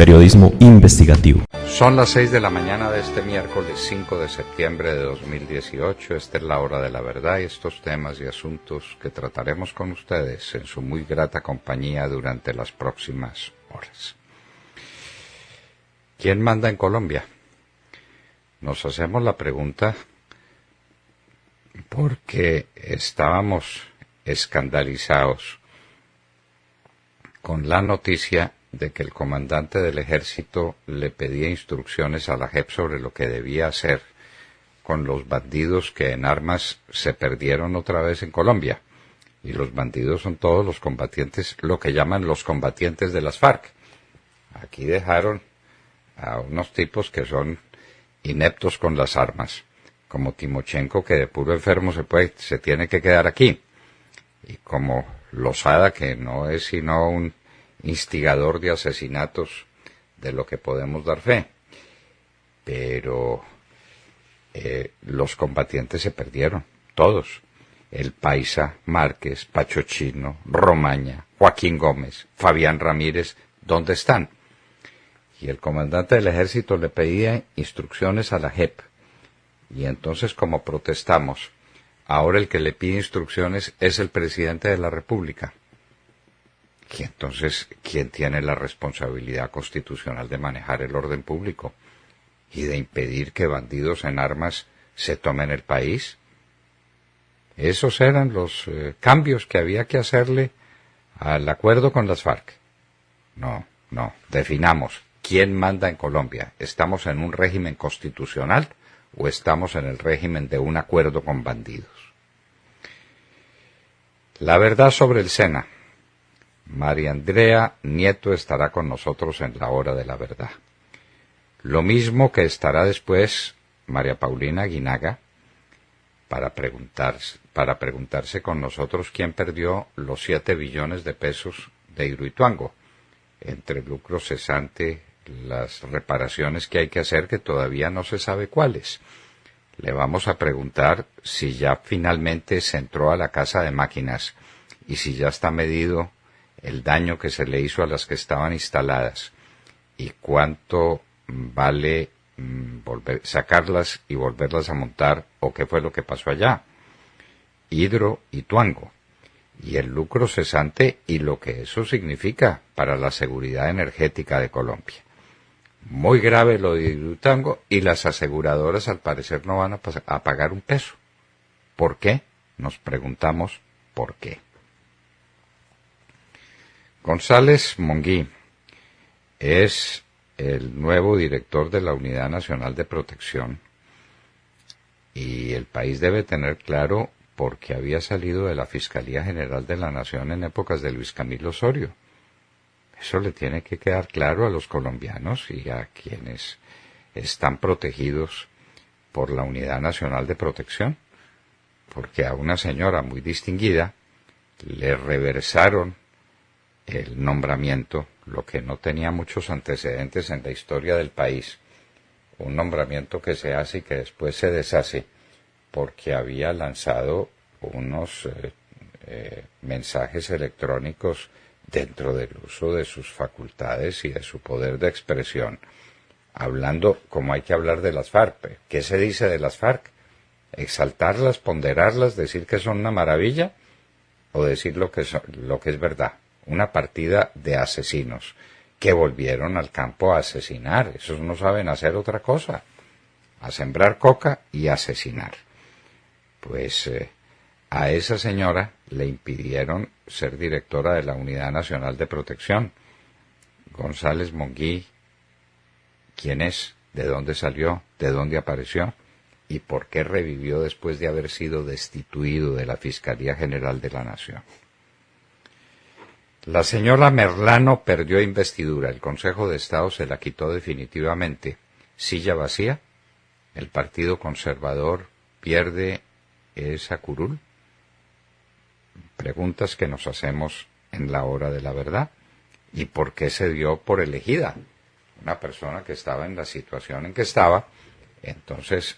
Periodismo investigativo. Son las 6 de la mañana de este miércoles 5 de septiembre de 2018. Esta es la hora de la verdad y estos temas y asuntos que trataremos con ustedes en su muy grata compañía durante las próximas horas. ¿Quién manda en Colombia? Nos hacemos la pregunta porque estábamos escandalizados con la noticia de que el comandante del ejército le pedía instrucciones a la JEP sobre lo que debía hacer con los bandidos que en armas se perdieron otra vez en Colombia. Y los bandidos son todos los combatientes, lo que llaman los combatientes de las FARC. Aquí dejaron a unos tipos que son ineptos con las armas, como Timochenko, que de puro enfermo se tiene que quedar aquí, y como Lozada, que no es sino un instigador de asesinatos de lo que podemos dar fe. Pero los combatientes se perdieron, todos. El Paisa, Márquez, Pacho Chino, Romaña, Joaquín Gómez, Fabián Ramírez, ¿dónde están? Y el comandante del ejército le pedía instrucciones a la JEP. Y entonces, como protestamos, ahora el que le pide instrucciones es el presidente de la República. Y entonces, ¿quién tiene la responsabilidad constitucional de manejar el orden público y de impedir que bandidos en armas se tomen el país? Esos eran los cambios que había que hacerle al acuerdo con las FARC. No, definamos. ¿Quién manda en Colombia? ¿Estamos en un régimen constitucional o estamos en el régimen de un acuerdo con bandidos? La verdad sobre el SENA. María Andrea Nieto estará con nosotros en la hora de la verdad. Lo mismo que estará después María Paulina Aguinaga para preguntarse con nosotros quién perdió los 7 billones de pesos de Hidroituango, entre el lucro cesante, las reparaciones que hay que hacer, que todavía no se sabe cuáles. Le vamos a preguntar si ya finalmente se entró a la casa de máquinas y si ya está medido el daño que se le hizo a las que estaban instaladas y cuánto vale sacarlas y volverlas a montar, o qué fue lo que pasó allá. Hidroituango y el lucro cesante y lo que eso significa para la seguridad energética de Colombia. Muy grave lo de Hidroituango, y las aseguradoras al parecer no van a pagar un peso. ¿Por qué? Nos preguntamos por qué. González Monguí es el nuevo director de la Unidad Nacional de Protección, y el país debe tener claro por qué había salido de la Fiscalía General de la Nación en épocas de Luis Camilo Osorio. Eso le tiene que quedar claro a los colombianos y a quienes están protegidos por la Unidad Nacional de Protección, porque a una señora muy distinguida le reversaron el nombramiento, lo que no tenía muchos antecedentes en la historia del país, un nombramiento que se hace y que después se deshace, porque había lanzado unos mensajes electrónicos dentro del uso de sus facultades y de su poder de expresión, hablando como hay que hablar de las FARC. ¿Qué se dice de las FARC? ¿Exaltarlas, ponderarlas, decir que son una maravilla, o decir lo que es verdad? Una partida de asesinos que volvieron al campo a asesinar. Esos no saben hacer otra cosa, a sembrar coca y asesinar. Pues a esa señora le impidieron ser directora de la Unidad Nacional de Protección. González Monguí, ¿quién es? ¿De dónde salió? ¿De dónde apareció? ¿Y por qué revivió después de haber sido destituido de la Fiscalía General de la Nación? La señora Merlano perdió investidura. El Consejo de Estado se la quitó definitivamente. Silla vacía. El Partido Conservador pierde esa curul. Preguntas que nos hacemos en la hora de la verdad. ¿Y por qué se dio por elegida? Una persona que estaba en la situación en que estaba, entonces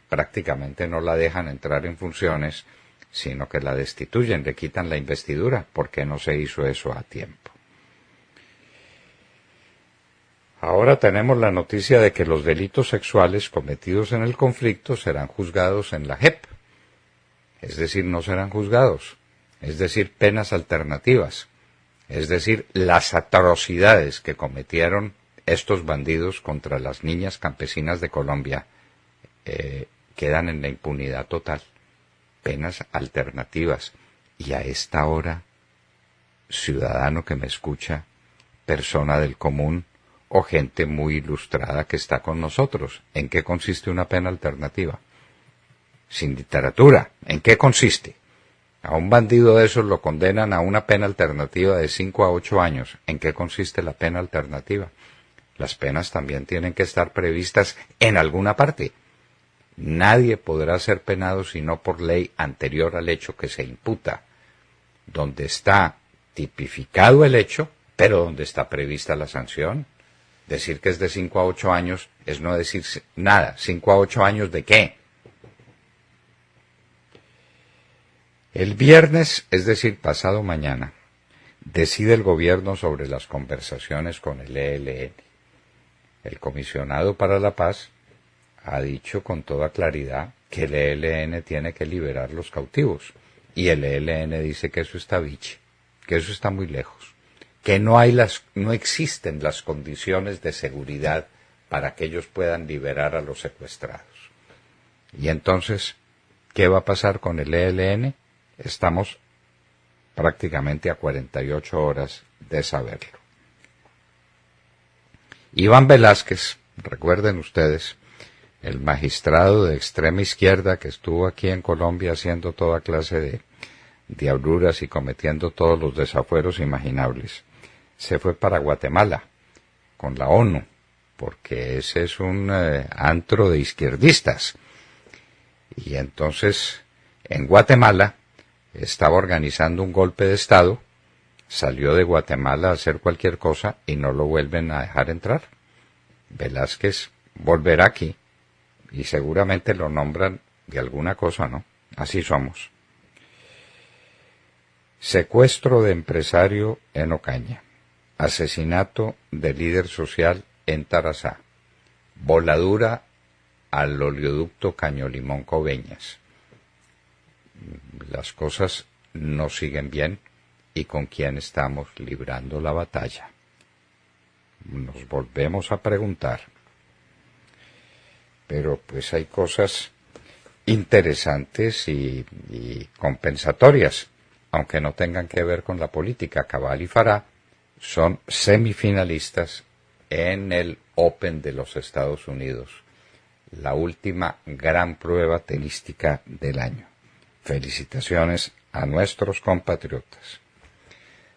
prácticamente no la dejan entrar en funciones, sino que la destituyen, le quitan la investidura. ¿Por qué no se hizo eso a tiempo? Ahora tenemos la noticia de que los delitos sexuales cometidos en el conflicto serán juzgados en la JEP, es decir, no serán juzgados, es decir, penas alternativas, es decir, las atrocidades que cometieron estos bandidos contra las niñas campesinas de Colombia quedan en la impunidad total, penas alternativas. Y a esta hora, ciudadano que me escucha, persona del común, o gente muy ilustrada que está con nosotros. ¿En qué consiste una pena alternativa? Sin literatura. ¿En qué consiste? A un bandido de esos lo condenan a una pena alternativa de 5 a 8 años. ¿En qué consiste la pena alternativa? Las penas también tienen que estar previstas en alguna parte. Nadie podrá ser penado sino por ley anterior al hecho que se imputa, donde está tipificado el hecho, pero donde está prevista la sanción. Decir que es de 5 a 8 años es no decir nada. ¿5 a 8 años de qué? El viernes, es decir, pasado mañana, decide el gobierno sobre las conversaciones con el ELN. El comisionado para la paz ha dicho con toda claridad que el ELN tiene que liberar los cautivos. Y el ELN dice que eso está biche, que eso está muy lejos, que no existen las condiciones de seguridad para que ellos puedan liberar a los secuestrados. Y entonces, ¿qué va a pasar con el ELN? Estamos prácticamente a 48 horas de saberlo. Iván Velázquez, recuerden ustedes, el magistrado de extrema izquierda que estuvo aquí en Colombia haciendo toda clase de diabluras y cometiendo todos los desafueros imaginables, se fue para Guatemala con la ONU, porque ese es un antro de izquierdistas. Y entonces, en Guatemala, estaba organizando un golpe de Estado, salió de Guatemala a hacer cualquier cosa y no lo vuelven a dejar entrar. Velázquez volverá aquí y seguramente lo nombran de alguna cosa, ¿no? Así somos. Secuestro de empresario en Ocaña. Asesinato de líder social en Tarazá. Voladura al oleoducto Cañolimón Coveñas. Las cosas no siguen bien y con quién estamos librando la batalla. Nos volvemos a preguntar. Pero pues hay cosas interesantes y compensatorias, aunque no tengan que ver con la política. Cabal y Farah son semifinalistas en el Open de los Estados Unidos, la última gran prueba tenística del año. Felicitaciones a nuestros compatriotas.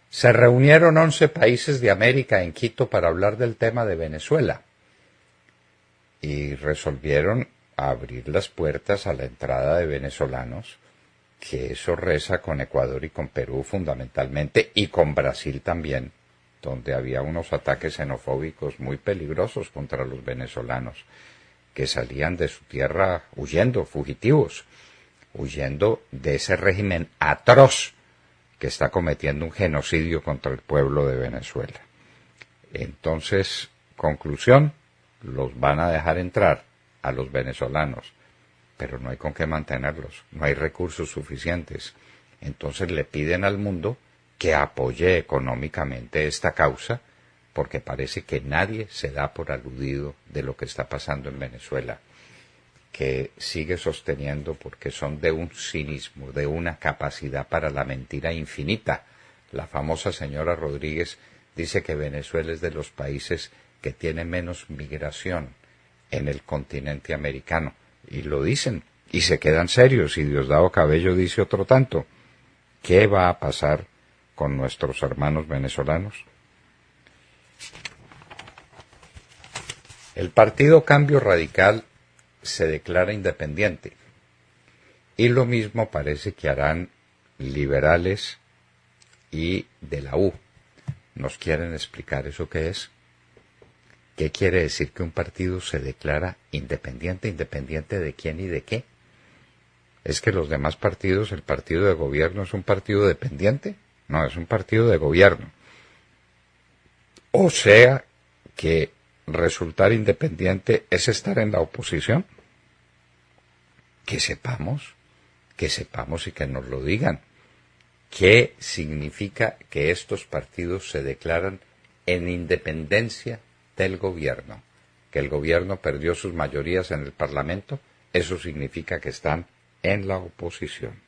Se reunieron 11 países de América en Quito para hablar del tema de Venezuela y resolvieron abrir las puertas a la entrada de venezolanos, que eso reza con Ecuador y con Perú fundamentalmente, y con Brasil también, donde había unos ataques xenofóbicos muy peligrosos contra los venezolanos, que salían de su tierra huyendo, fugitivos, huyendo de ese régimen atroz que está cometiendo un genocidio contra el pueblo de Venezuela. Entonces, conclusión, los van a dejar entrar a los venezolanos, pero no hay con qué mantenerlos, no hay recursos suficientes. Entonces le piden al mundo que apoye económicamente esta causa, porque parece que nadie se da por aludido de lo que está pasando en Venezuela, que sigue sosteniendo, porque son de un cinismo, de una capacidad para la mentira infinita. La famosa señora Rodríguez dice que Venezuela es de los países que tiene menos migración en el continente americano, y lo dicen, y se quedan serios, y Diosdado Cabello dice otro tanto. ¿Qué va a pasar con nuestros hermanos venezolanos? El partido Cambio Radical se declara independiente, y lo mismo parece que harán liberales y de la U. ¿Nos quieren explicar eso qué es? ¿Qué quiere decir que un partido se declara independiente? ¿Independiente de quién y de qué? ¿Es que los demás partidos, el partido de gobierno es un partido dependiente? No, es un partido de gobierno. O sea que resultar independiente es estar en la oposición? Que sepamos y que nos lo digan. ¿Qué significa que estos partidos se declaran en independencia del gobierno? Que el gobierno perdió sus mayorías en el Parlamento, eso significa que están en la oposición.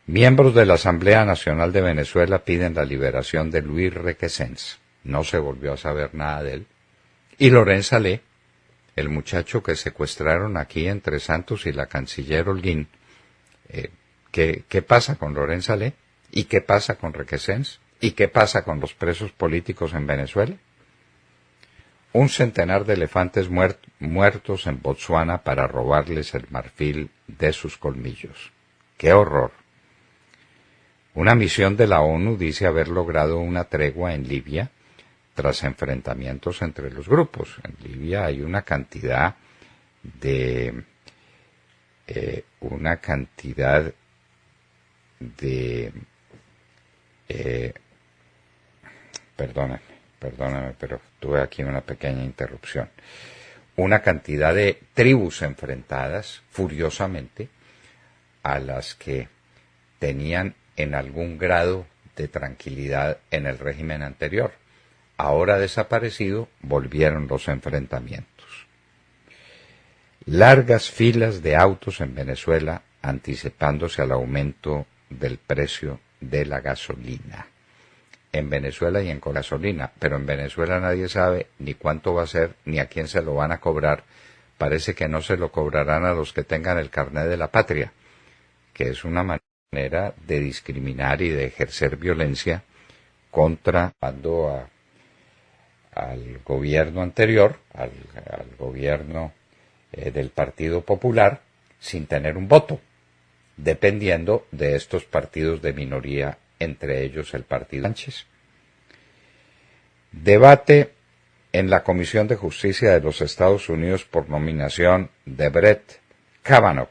Miembros de la Asamblea Nacional de Venezuela piden la liberación de Luis Requesens. No se volvió a saber nada de él. Y Laurent Saleh, el muchacho que secuestraron aquí entre Santos y la canciller Holguín, ¿qué pasa con Laurent Saleh? ¿Y qué pasa con Requesens? ¿Y qué pasa con los presos políticos en Venezuela? Un centenar de elefantes muertos en Botsuana para robarles el marfil de sus colmillos. ¡Qué horror! Una misión de la ONU dice haber logrado una tregua en Libia tras enfrentamientos entre los grupos. En Libia hay una cantidad de perdóname, pero tuve aquí una pequeña interrupción. Una cantidad de tribus enfrentadas furiosamente a las que tenían en algún grado de tranquilidad en el régimen anterior. Ahora desaparecido, volvieron los enfrentamientos. Largas filas de autos en Venezuela anticipándose al aumento del precio de la gasolina. En Venezuela y en gasolina, pero en Venezuela nadie sabe ni cuánto va a ser, ni a quién se lo van a cobrar. Parece que no se lo cobrarán a los que tengan el carnet de la patria, que es una manera de discriminar y de ejercer violencia contra al gobierno anterior, al gobierno del Partido Popular, sin tener un voto, dependiendo de estos partidos de minoría, entre ellos el Partido Sánchez. Debate en la Comisión de Justicia de los Estados Unidos por nominación de Brett Kavanaugh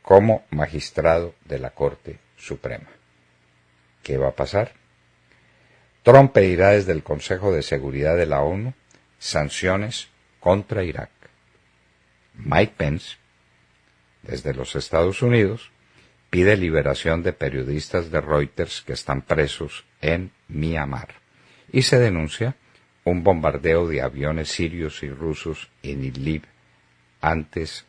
como magistrado de la Corte Suprema. ¿Qué va a pasar? Trump pedirá desde el Consejo de Seguridad de la ONU sanciones contra Irak. Mike Pence, desde los Estados Unidos, pide liberación de periodistas de Reuters que están presos en Myanmar. Y se denuncia un bombardeo de aviones sirios y rusos en Idlib antes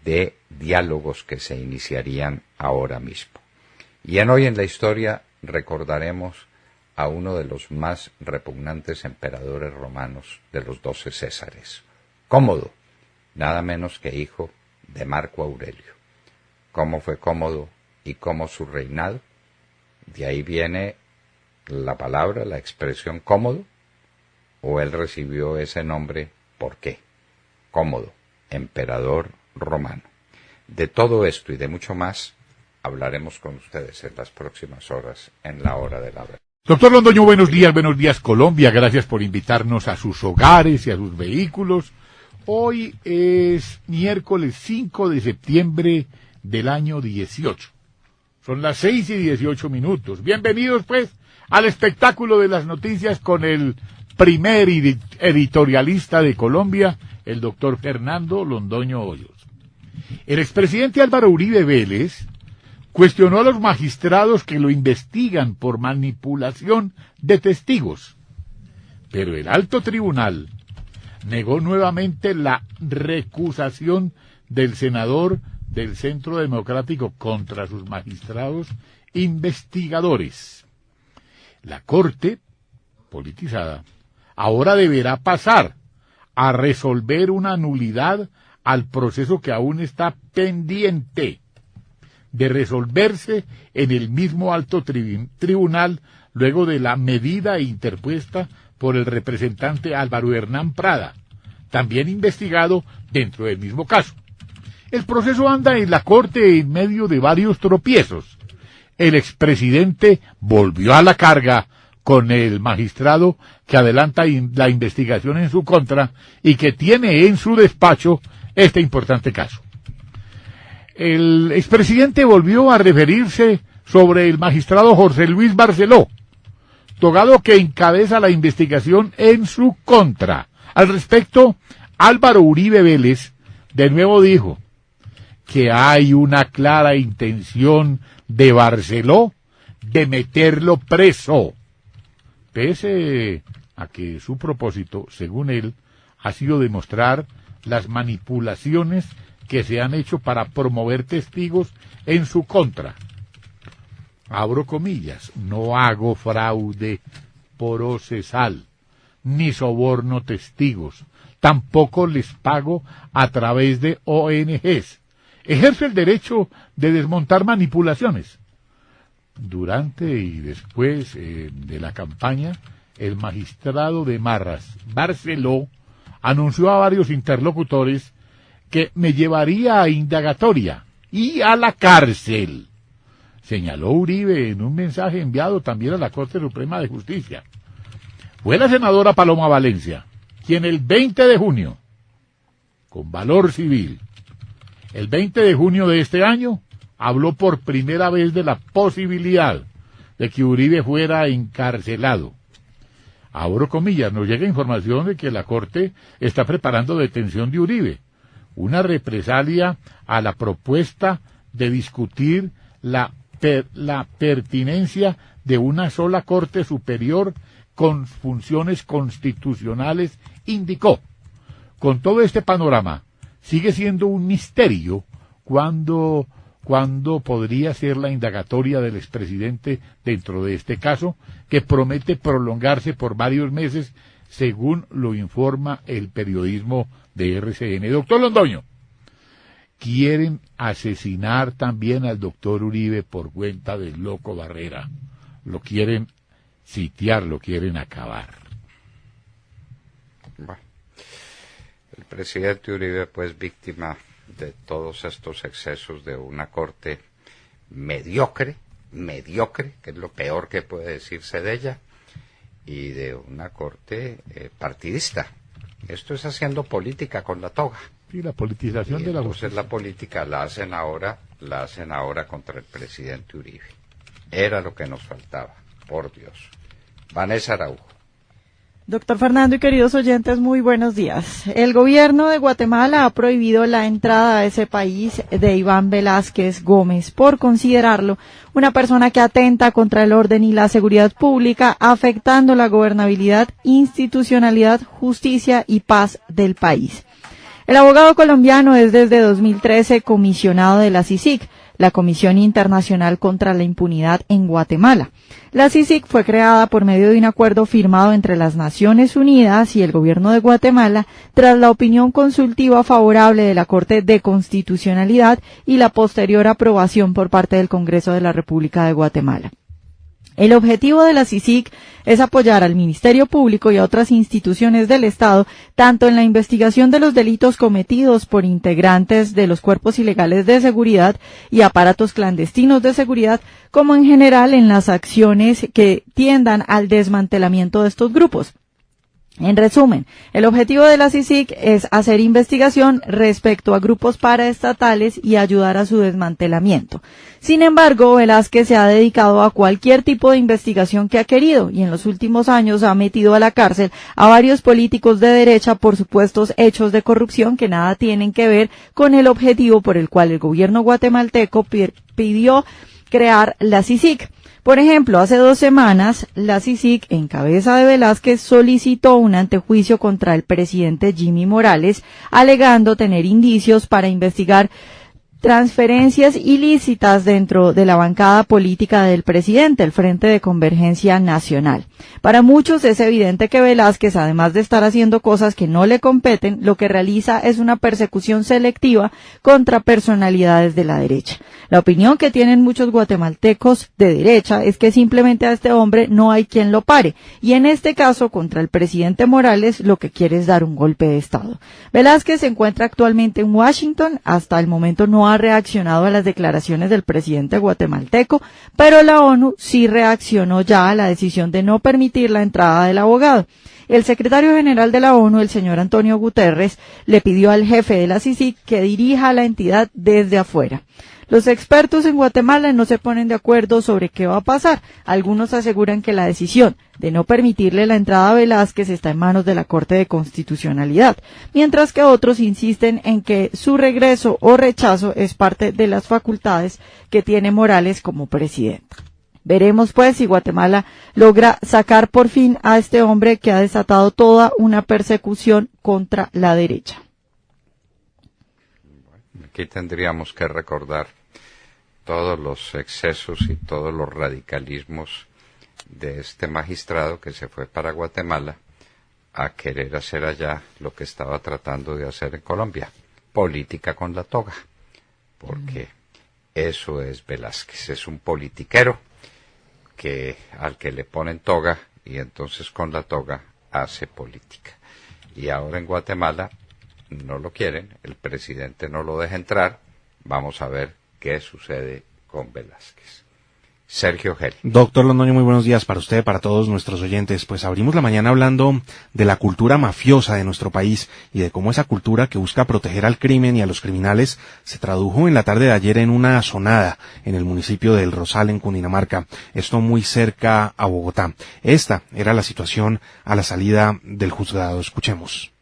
de diálogos que se iniciarían ahora mismo. Y en Hoy en la Historia recordaremos a uno de los más repugnantes emperadores romanos de los 12 Césares, Cómodo, nada menos que hijo de Marco Aurelio. ¿Cómo fue Cómodo y cómo su reinado? De ahí viene la palabra, la expresión cómodo, o él recibió ese nombre, ¿por qué? Cómodo, emperador romano. De todo esto y de mucho más hablaremos con ustedes en las próximas horas en la Hora de la Verdad. Doctor Londoño, buenos días Colombia, gracias por invitarnos a sus hogares y a sus vehículos. Hoy es miércoles 5 de septiembre del año 18. Son las 6:18. Bienvenidos pues al espectáculo de las noticias con el primer editorialista de Colombia, el doctor Fernando Londoño Hoyos. El expresidente Álvaro Uribe Vélez cuestionó a los magistrados que lo investigan por manipulación de testigos, pero el alto tribunal negó nuevamente la recusación del senador del Centro Democrático contra sus magistrados investigadores. La Corte, politizada, ahora deberá pasar a resolver una nulidad al proceso que aún está pendiente de resolverse en el mismo alto tribunal luego de la medida interpuesta por el representante Álvaro Hernán Prada, también investigado dentro del mismo caso. El proceso anda en la Corte en medio de varios tropiezos. El expresidente volvió a la carga con el magistrado que adelanta la investigación en su contra y que tiene en su despacho este importante caso. El expresidente volvió a referirse sobre el magistrado José Luis Barceló, Togado que encabeza la investigación en su contra. Al respecto, Álvaro Uribe Vélez de nuevo dijo que hay una clara intención de Barceló de meterlo preso, pese a que su propósito, según él, ha sido demostrar las manipulaciones que se han hecho para promover testigos en su contra. Abro comillas, no hago fraude procesal, ni soborno testigos, tampoco les pago a través de ONGs. Ejerzo el derecho de desmontar manipulaciones. Durante y después de la campaña, el magistrado de Marras, Barceló, anunció a varios interlocutores que me llevaría a indagatoria y a la cárcel. Señaló Uribe en un mensaje enviado también a la Corte Suprema de Justicia. Fue la senadora Paloma Valencia quien el 20 de junio, con valor civil, el 20 de junio de este año, habló por primera vez de la posibilidad de que Uribe fuera encarcelado. Abro comillas, nos llega información de que la Corte está preparando detención de Uribe, una represalia a la propuesta de discutir la pertinencia de una sola Corte Superior con funciones constitucionales, indicó. Con todo este panorama, sigue siendo un misterio cuándo podría ser la indagatoria del expresidente dentro de este caso, que promete prolongarse por varios meses, según lo informa el periodismo de RCN. Doctor Londoño, quieren asesinar también al doctor Uribe por cuenta del loco Barrera. Lo quieren sitiar, lo quieren acabar. Bueno, el presidente Uribe, pues, víctima de todos estos excesos de una corte mediocre, que es lo peor que puede decirse de ella, y de una corte partidista. Esto es haciendo política con la toga. Sí, la politización de la justicia. Entonces la política la hacen ahora contra el presidente Uribe. Era lo que nos faltaba, por Dios. Vanessa Araujo. Doctor Fernando y queridos oyentes, muy buenos días. El gobierno de Guatemala ha prohibido la entrada a ese país de Iván Velázquez Gómez por considerarlo una persona que atenta contra el orden y la seguridad pública, afectando la gobernabilidad, institucionalidad, justicia y paz del país. El abogado colombiano es desde 2013 comisionado de la CICIG, la Comisión Internacional contra la Impunidad en Guatemala. La CICIG fue creada por medio de un acuerdo firmado entre las Naciones Unidas y el gobierno de Guatemala tras la opinión consultiva favorable de la Corte de Constitucionalidad y la posterior aprobación por parte del Congreso de la República de Guatemala. El objetivo de la CICIG es apoyar al Ministerio Público y a otras instituciones del Estado, tanto en la investigación de los delitos cometidos por integrantes de los cuerpos ilegales de seguridad y aparatos clandestinos de seguridad, como en general en las acciones que tiendan al desmantelamiento de estos grupos. En resumen, el objetivo de la CICIG es hacer investigación respecto a grupos paraestatales y ayudar a su desmantelamiento. Sin embargo, Velázquez se ha dedicado a cualquier tipo de investigación que ha querido y en los últimos años ha metido a la cárcel a varios políticos de derecha por supuestos hechos de corrupción que nada tienen que ver con el objetivo por el cual el gobierno guatemalteco pidió crear la CICIG. Por ejemplo, hace 2 semanas, la CICIG, en cabeza de Velázquez, solicitó un antejuicio contra el presidente Jimmy Morales, alegando tener indicios para investigar transferencias ilícitas dentro de la bancada política del presidente, el Frente de Convergencia Nacional. Para muchos es evidente que Velázquez, además de estar haciendo cosas que no le competen, lo que realiza es una persecución selectiva contra personalidades de la derecha. La opinión que tienen muchos guatemaltecos de derecha es que simplemente a este hombre no hay quien lo pare, y en este caso contra el presidente Morales lo que quiere es dar un golpe de Estado. Velázquez se encuentra actualmente en Washington, hasta el momento no ha reaccionado a las declaraciones del presidente guatemalteco, pero la ONU sí reaccionó ya a la decisión de no permitir la entrada del abogado. El secretario general de la ONU, el señor Antonio Guterres, le pidió al jefe de la CICIG que dirija a la entidad desde afuera. Los expertos en Guatemala no se ponen de acuerdo sobre qué va a pasar. Algunos aseguran que la decisión de no permitirle la entrada a Velázquez está en manos de la Corte de Constitucionalidad, mientras que otros insisten en que su regreso o rechazo es parte de las facultades que tiene Morales como presidenta. Veremos pues si Guatemala logra sacar por fin a este hombre que ha desatado toda una persecución contra la derecha. Aquí tendríamos que recordar todos los excesos y todos los radicalismos de este magistrado que se fue para Guatemala a querer hacer allá lo que estaba tratando de hacer en Colombia, política con la toga, porque eso es Velázquez, es un politiquero al que le ponen toga y entonces con la toga hace política. Y ahora en Guatemala no lo quieren, el presidente no lo deja entrar, vamos a ver qué sucede con Velázquez. Sergio Geli. Doctor Londoño, muy buenos días para usted, para todos nuestros oyentes. Pues abrimos la mañana hablando de la cultura mafiosa de nuestro país y de cómo esa cultura que busca proteger al crimen y a los criminales se tradujo en la tarde de ayer en una zonada en el municipio del Rosal, en Cundinamarca, esto muy cerca a Bogotá. Esta era la situación a la salida del juzgado. Escuchemos.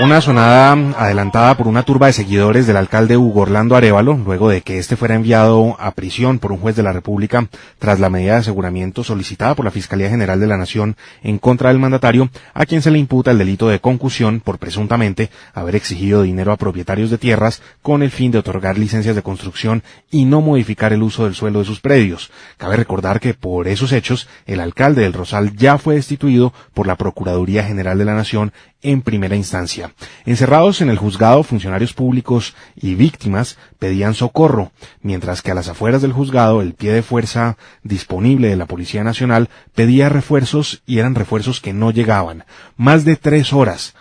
Una sonada adelantada por una turba de seguidores del alcalde Hugo Orlando Arévalo, luego de que este fuera enviado a prisión por un juez de la República tras la medida de aseguramiento solicitada por la Fiscalía General de la Nación en contra del mandatario, a quien se le imputa el delito de concusión por presuntamente haber exigido dinero a propietarios de tierras con el fin de otorgar licencias de construcción y no modificar el uso del suelo de sus predios. Cabe recordar que por esos hechos el alcalde del Rosal ya fue destituido por la Procuraduría General de la Nación en primera instancia. Encerrados en el juzgado, funcionarios públicos y víctimas pedían socorro, mientras que a las afueras del juzgado el pie de fuerza disponible de la Policía Nacional pedía refuerzos y eran refuerzos que no llegaban. Más de 3 horas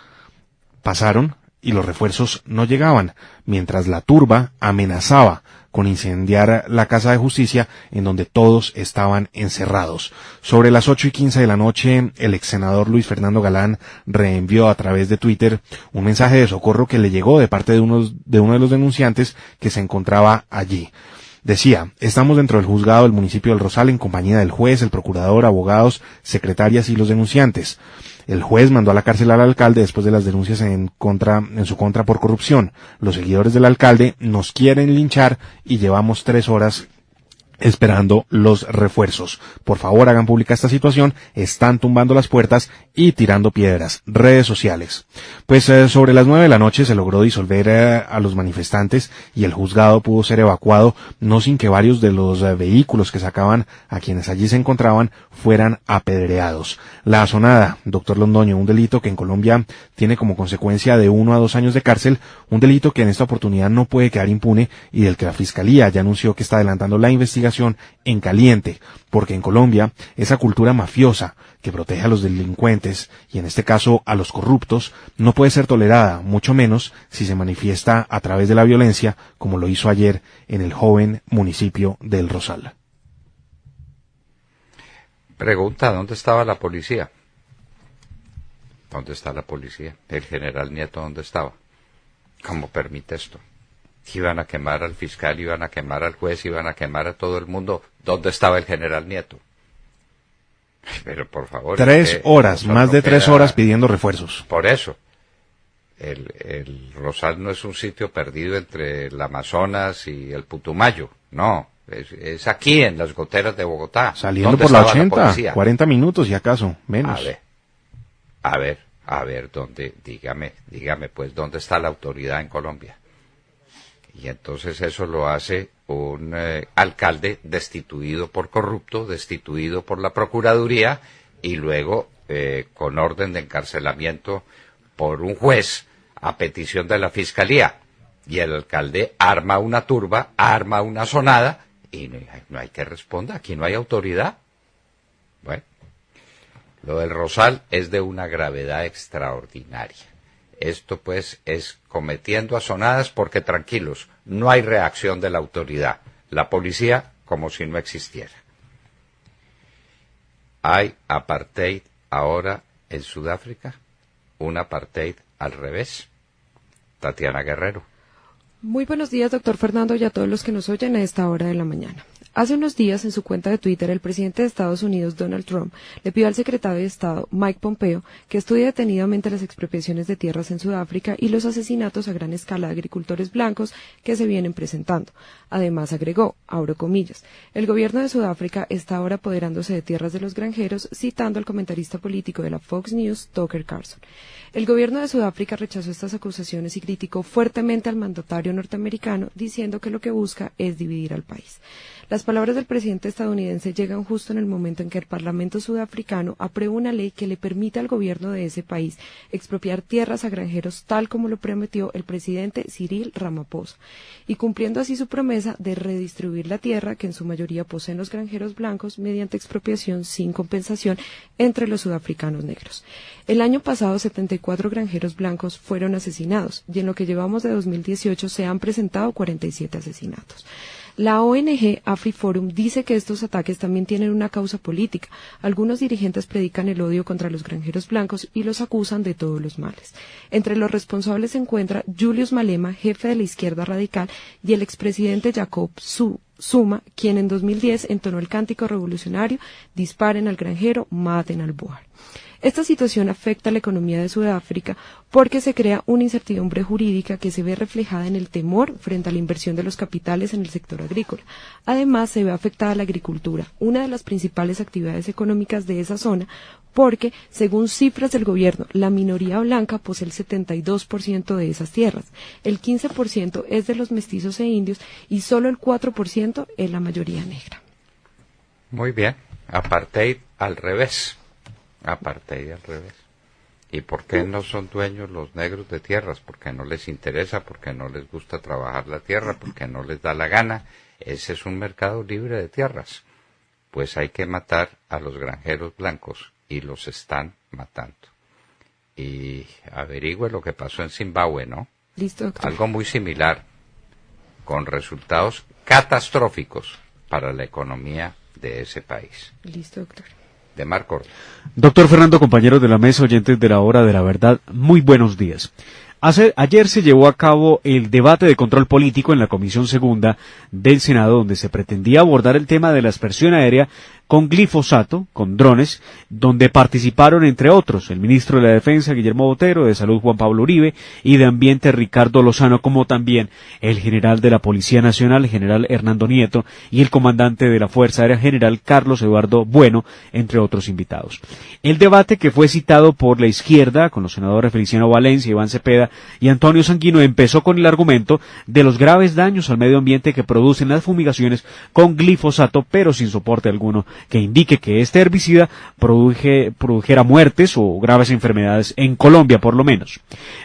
pasaron y los refuerzos no llegaban, mientras la turba amenazaba con incendiar la Casa de Justicia en donde todos estaban encerrados. Sobre las 8:15 de la noche, el ex senador Luis Fernando Galán reenvió a través de Twitter un mensaje de socorro que le llegó de parte de uno de los denunciantes que se encontraba allí. Decía: estamos dentro del juzgado del municipio del Rosal en compañía del juez, el procurador, abogados, secretarias y los denunciantes. El juez mandó a la cárcel al alcalde después de las denuncias en su contra por corrupción. Los seguidores del alcalde nos quieren linchar y llevamos 3 horas esperando los refuerzos. Por favor, hagan pública esta situación. Están tumbando las puertas y tirando piedras. Redes sociales. Pues sobre las 9 de la noche se logró disolver a los manifestantes y el juzgado pudo ser evacuado, no sin que varios de los vehículos que sacaban a quienes allí se encontraban fueran apedreados. La azonada, doctor Londoño, un delito que en Colombia tiene como consecuencia de 1 a 2 años de cárcel, un delito que en esta oportunidad no puede quedar impune y del que la Fiscalía ya anunció que está adelantando la investigación en caliente, porque en Colombia esa cultura mafiosa que protege a los delincuentes y en este caso a los corruptos no puede ser tolerada, mucho menos si se manifiesta a través de la violencia, como lo hizo ayer en el joven municipio del Rosal. Pregunta: ¿dónde estaba la policía? ¿Dónde está la policía? ¿El general Nieto dónde estaba? ¿Cómo permite esto? Iban a quemar al fiscal, iban a quemar al juez, iban a quemar a todo el mundo. ¿Dónde estaba el general Nieto? Pero por favor... 3 horas, más de 3 horas pidiendo refuerzos. Por eso. El Rosal no es un sitio perdido entre el Amazonas y el Putumayo. No, es aquí en las goteras de Bogotá. Saliendo por la 80, 40 minutos y acaso, menos. A ver, ¿dónde? Dígame pues, ¿dónde está la autoridad en Colombia? Y entonces eso lo hace un alcalde destituido por corrupto, destituido por la Procuraduría y luego con orden de encarcelamiento por un juez a petición de la Fiscalía. Y el alcalde arma una turba, arma una zonada y no hay que responder, aquí no hay autoridad. Bueno, lo del Rosal es de una gravedad extraordinaria. Esto pues es cometiendo azonadas porque tranquilos, no hay reacción de la autoridad. La policía como si no existiera. ¿Hay apartheid ahora en Sudáfrica? ¿Un apartheid al revés? Tatiana Guerrero. Muy buenos días, doctor Fernando, y a todos los que nos oyen a esta hora de la mañana. Hace unos días, en su cuenta de Twitter, el presidente de Estados Unidos, Donald Trump, le pidió al secretario de Estado, Mike Pompeo, que estudie detenidamente las expropiaciones de tierras en Sudáfrica y los asesinatos a gran escala de agricultores blancos que se vienen presentando. Además, agregó, abro comillas, el gobierno de Sudáfrica está ahora apoderándose de tierras de los granjeros, citando al comentarista político de la Fox News, Tucker Carlson. El gobierno de Sudáfrica rechazó estas acusaciones y criticó fuertemente al mandatario norteamericano, diciendo que lo que busca es dividir al país. Las palabras del presidente estadounidense llegan justo en el momento en que el Parlamento sudafricano aprueba una ley que le permite al gobierno de ese país expropiar tierras a granjeros tal como lo prometió el presidente Cyril Ramaphosa, y cumpliendo así su promesa de redistribuir la tierra que en su mayoría poseen los granjeros blancos mediante expropiación sin compensación entre los sudafricanos negros. El año pasado 74 granjeros blancos fueron asesinados y en lo que llevamos de 2018 se han presentado 47 asesinatos. La ONG AfriForum dice que estos ataques también tienen una causa política. Algunos dirigentes predican el odio contra los granjeros blancos y los acusan de todos los males. Entre los responsables se encuentra Julius Malema, jefe de la izquierda radical, y el expresidente Jacob Zuma, quien en 2010 entonó el cántico revolucionario «Disparen al granjero, maten al Boer». Esta situación afecta a la economía de Sudáfrica porque se crea una incertidumbre jurídica que se ve reflejada en el temor frente a la inversión de los capitales en el sector agrícola. Además, se ve afectada la agricultura, una de las principales actividades económicas de esa zona, porque, según cifras del gobierno, la minoría blanca posee el 72% de esas tierras, el 15% es de los mestizos e indios y solo el 4% es la mayoría negra. Muy bien, apartheid al revés. Apartheid al revés. ¿Y por qué no son dueños los negros de tierras? Porque no les interesa, porque no les gusta trabajar la tierra, porque no les da la gana. Ese es un mercado libre de tierras. Pues hay que matar a los granjeros blancos y los están matando. Y averigüe lo que pasó en Zimbabue, ¿no? Listo, doctor. Algo muy similar, con resultados catastróficos para la economía de ese país. Listo, doctor. De Marco. Doctor Fernando, compañeros de la mesa, oyentes de la Hora de la Verdad, muy buenos días. Ayer se llevó a cabo el debate de control político en la Comisión Segunda del Senado, donde se pretendía abordar el tema de la aspersión aérea con glifosato, con drones, donde participaron, entre otros, el ministro de la Defensa, Guillermo Botero, de Salud, Juan Pablo Uribe, y de Ambiente, Ricardo Lozano, como también el general de la Policía Nacional, general Hernando Nieto, y el comandante de la Fuerza Aérea, general Carlos Eduardo Bueno, entre otros invitados. El debate, que fue citado por la izquierda, con los senadores Feliciano Valencia, Iván Cepeda y Antonio Sanguino, empezó con el argumento de los graves daños al medio ambiente que producen las fumigaciones con glifosato, pero sin soporte alguno que indique que este herbicida produjera muertes o graves enfermedades en Colombia, por lo menos.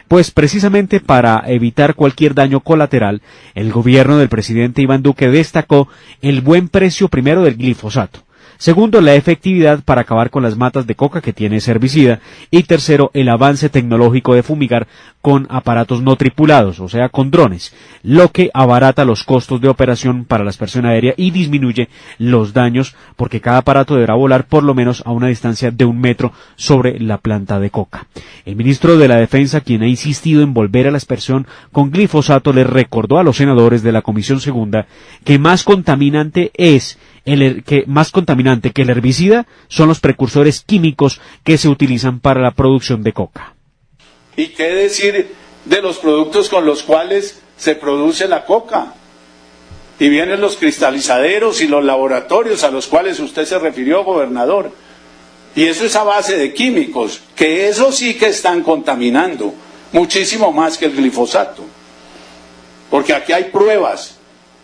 Pues precisamente para evitar cualquier daño colateral, el gobierno del presidente Iván Duque destacó el buen precio primero del glifosato. Segundo, la efectividad para acabar con las matas de coca que tiene ese herbicida. Y tercero, el avance tecnológico de fumigar con aparatos no tripulados, o sea, con drones, lo que abarata los costos de operación para la aspersión aérea y disminuye los daños, porque cada aparato deberá volar por lo menos a una distancia de 1 metro sobre la planta de coca. El ministro de la Defensa, quien ha insistido en volver a la aspersión con glifosato, le recordó a los senadores de la Comisión Segunda que más contaminante que el herbicida son los precursores químicos que se utilizan para la producción de coca. ¿Y qué decir de los productos con los cuales se produce la coca? Y vienen los cristalizaderos y los laboratorios a los cuales usted se refirió, gobernador. Y eso es a base de químicos, que eso sí que están contaminando, muchísimo más que el glifosato. Porque aquí hay pruebas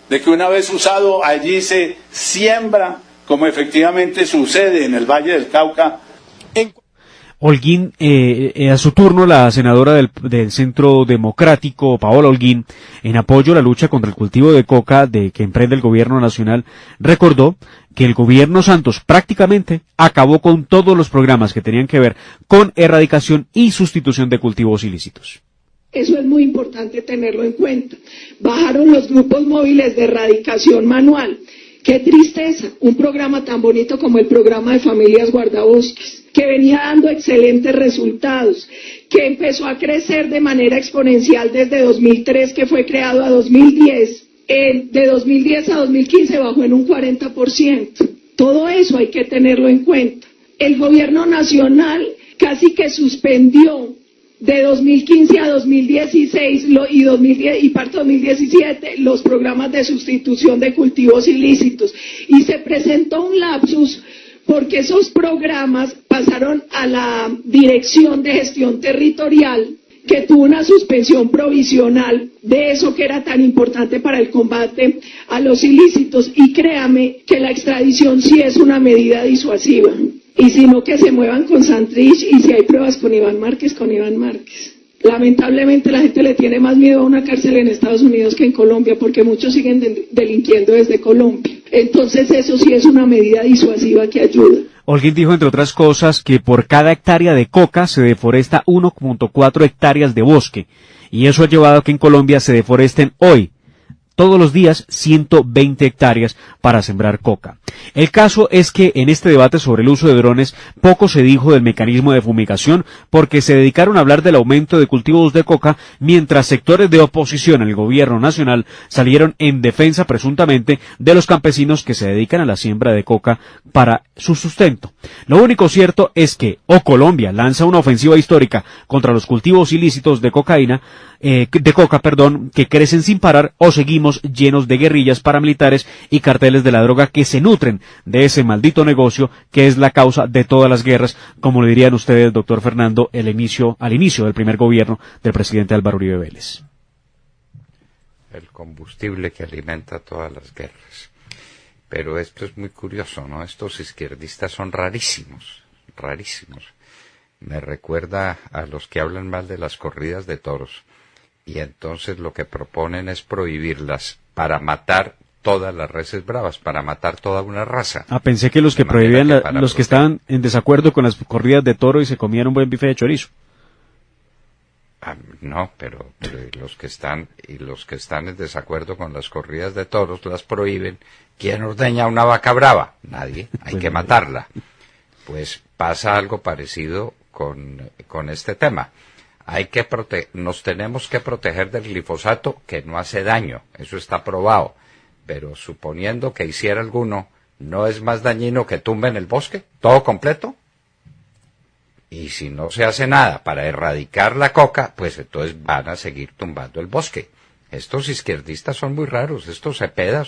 de que una vez usado allí se siembra, como efectivamente sucede en el Valle del Cauca. Holguín, a su turno, la senadora del Centro Democrático, Paola Holguín, en apoyo a la lucha contra el cultivo de coca que emprende el gobierno nacional, recordó que el gobierno Santos prácticamente acabó con todos los programas que tenían que ver con erradicación y sustitución de cultivos ilícitos. Eso es muy importante tenerlo en cuenta. Bajaron los grupos móviles de erradicación manual. Qué tristeza, un programa tan bonito como el programa de Familias Guardabosques, que venía dando excelentes resultados, que empezó a crecer de manera exponencial desde 2003, que fue creado, a 2010. De 2010 a 2015 bajó en un 40%. Todo eso hay que tenerlo en cuenta. El gobierno nacional casi que suspendió de 2015 a 2016 y parte de 2017 los programas de sustitución de cultivos ilícitos. Y se presentó un lapsus porque esos programas pasaron a la Dirección de Gestión Territorial, que tuvo una suspensión provisional de eso que era tan importante para el combate a los ilícitos. Y créame que la extradición sí es una medida disuasiva. Y si no, que se muevan con Santrich, y si hay pruebas con Iván Márquez, con Iván Márquez. Lamentablemente la gente le tiene más miedo a una cárcel en Estados Unidos que en Colombia, porque muchos siguen delinquiendo desde Colombia. Entonces eso sí es una medida disuasiva que ayuda. Holguín dijo, entre otras cosas, que por cada hectárea de coca se deforesta 1.4 hectáreas de bosque, y eso ha llevado a que en Colombia se deforesten hoy, todos los días, 120 hectáreas para sembrar coca. El caso es que en este debate sobre el uso de drones poco se dijo del mecanismo de fumigación, porque se dedicaron a hablar del aumento de cultivos de coca, mientras sectores de oposición al gobierno nacional salieron en defensa presuntamente de los campesinos que se dedican a la siembra de coca para su sustento. Lo único cierto es que o Colombia lanza una ofensiva histórica contra los cultivos ilícitos de coca, que crecen sin parar, o seguimos llenos de guerrillas paramilitares y carteles de la droga que se nutren de ese maldito negocio que es la causa de todas las guerras, como le dirían ustedes, doctor Fernando, al inicio del primer gobierno del presidente Álvaro Uribe Vélez. El combustible que alimenta todas las guerras. Pero esto es muy curioso, ¿no? Estos izquierdistas son rarísimos, rarísimos. Me recuerda a los que hablan mal de las corridas de toros. Y entonces lo que proponen es prohibirlas para matar todas las reses bravas, para matar toda una raza. Pensé que los que prohibían, los que estaban en desacuerdo con las corridas de toro y se comían un buen bife de chorizo. No, pero los que están en desacuerdo con las corridas de toros las prohíben. ¿Quién ordeña una vaca brava? Nadie, hay que matarla. Pues pasa algo parecido con este tema. Nos tenemos que proteger del glifosato, que no hace daño, eso está probado, pero suponiendo que hiciera alguno, ¿no es más dañino que tumben el bosque, todo completo? Y si no se hace nada para erradicar la coca, pues entonces van a seguir tumbando el bosque. Estos izquierdistas son muy raros, estos Cepeda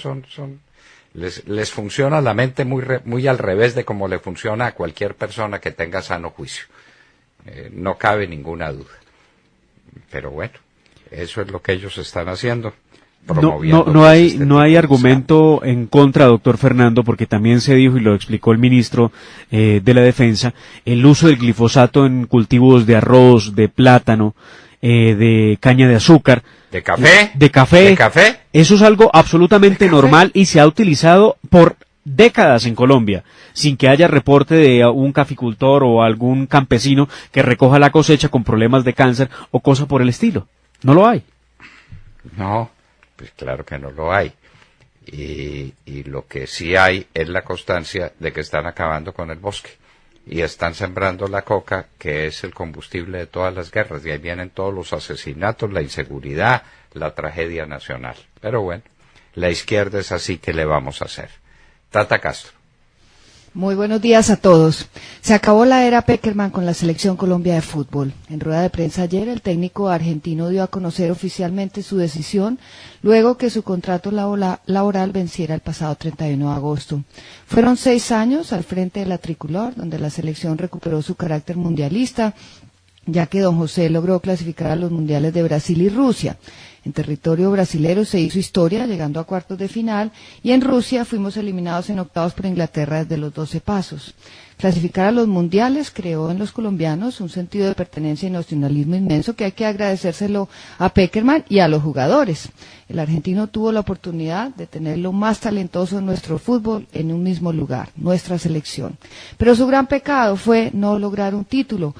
les funciona la mente muy al revés de como le funciona a cualquier persona que tenga sano juicio. No cabe ninguna duda. Pero bueno, eso es lo que ellos están haciendo. No hay argumento en contra, doctor Fernando, porque también se dijo, y lo explicó el ministro de la Defensa, el uso del glifosato en cultivos de arroz, de plátano, de caña de azúcar, de café, eso es algo absolutamente normal y se ha utilizado por décadas en Colombia, sin que haya reporte de un caficultor o algún campesino que recoja la cosecha con problemas de cáncer o cosa por el estilo. No lo hay. No, pues claro que no lo hay. Y lo que sí hay es la constancia de que están acabando con el bosque y están sembrando la coca, que es el combustible de todas las guerras, y ahí vienen todos los asesinatos, la inseguridad, la tragedia nacional. Pero bueno, la izquierda es así, ¿qué le vamos a hacer? Tata Castro. Muy buenos días a todos. Se acabó la era Peckerman con la Selección Colombia de fútbol. En rueda de prensa ayer, el técnico argentino dio a conocer oficialmente su decisión luego que su contrato laboral venciera el pasado 31 de agosto. Fueron 6 años al frente de la tricolor, donde la selección recuperó su carácter mundialista, ya que don José logró clasificar a los mundiales de Brasil y Rusia. En territorio brasilero se hizo historia, llegando a cuartos de final, y en Rusia fuimos eliminados en octavos por Inglaterra desde los 12 pasos. Clasificar a los mundiales creó en los colombianos un sentido de pertenencia y nacionalismo inmenso que hay que agradecérselo a Peckerman y a los jugadores. El argentino tuvo la oportunidad de tener lo más talentoso en nuestro fútbol en un mismo lugar, nuestra selección. Pero su gran pecado fue no lograr un título.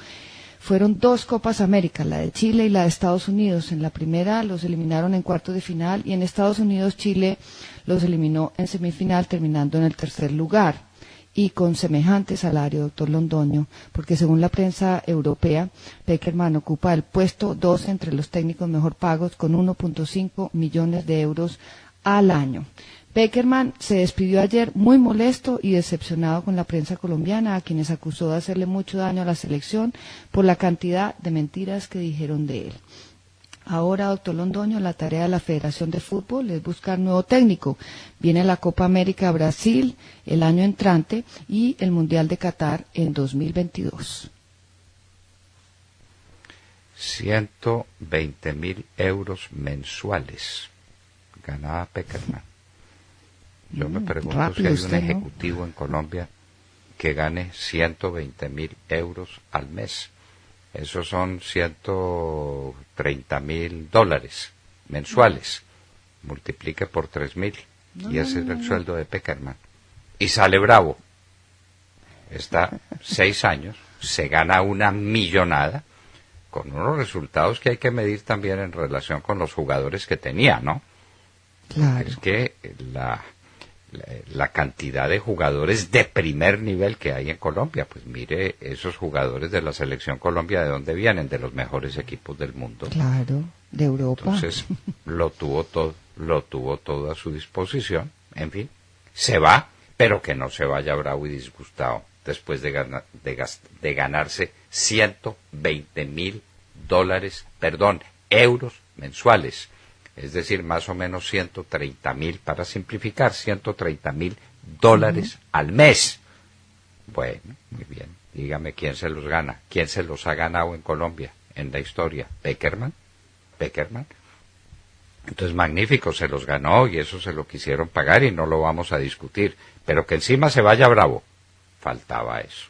Fueron 2 Copas América, la de Chile y la de Estados Unidos. En la primera los eliminaron en cuartos de final y en Estados Unidos Chile los eliminó en semifinal terminando en el tercer lugar. Y con semejante salario, doctor Londoño, porque según la prensa europea, Pekerman ocupa el puesto 2 entre los técnicos mejor pagos con 1.5 millones de euros al año. Pekerman se despidió ayer muy molesto y decepcionado con la prensa colombiana, a quienes acusó de hacerle mucho daño a la selección por la cantidad de mentiras que dijeron de él. Ahora, doctor Londoño, la tarea de la Federación de Fútbol es buscar nuevo técnico. Viene la Copa América Brasil el año entrante y el Mundial de Qatar en 2022. 120.000 euros mensuales ganaba Pekerman. Yo me pregunto si hay un ejecutivo en Colombia que gane 120.000 euros al mes. Esos son $130.000 mensuales. Multiplique por 3.000 y ese es el sueldo de Pekerman. Y sale bravo. Está 6 años, se gana una millonada con unos resultados que hay que medir también en relación con los jugadores que tenía, ¿no? Claro. Es que la cantidad de jugadores de primer nivel que hay en Colombia, pues mire esos jugadores de la selección Colombia, ¿de dónde vienen? De los mejores equipos del mundo. Claro, de Europa. Entonces lo tuvo todo a su disposición. En fin, se va, pero que no se vaya bravo y disgustado después de ganarse euros mensuales. Es decir, más o menos 130.000, para simplificar, $130.000 al mes. Bueno, muy bien. Dígame quién se los gana, quién se los ha ganado en Colombia, en la historia. ¿Pekerman? Entonces, magnífico, se los ganó y eso se lo quisieron pagar y no lo vamos a discutir. Pero que encima se vaya bravo, faltaba eso.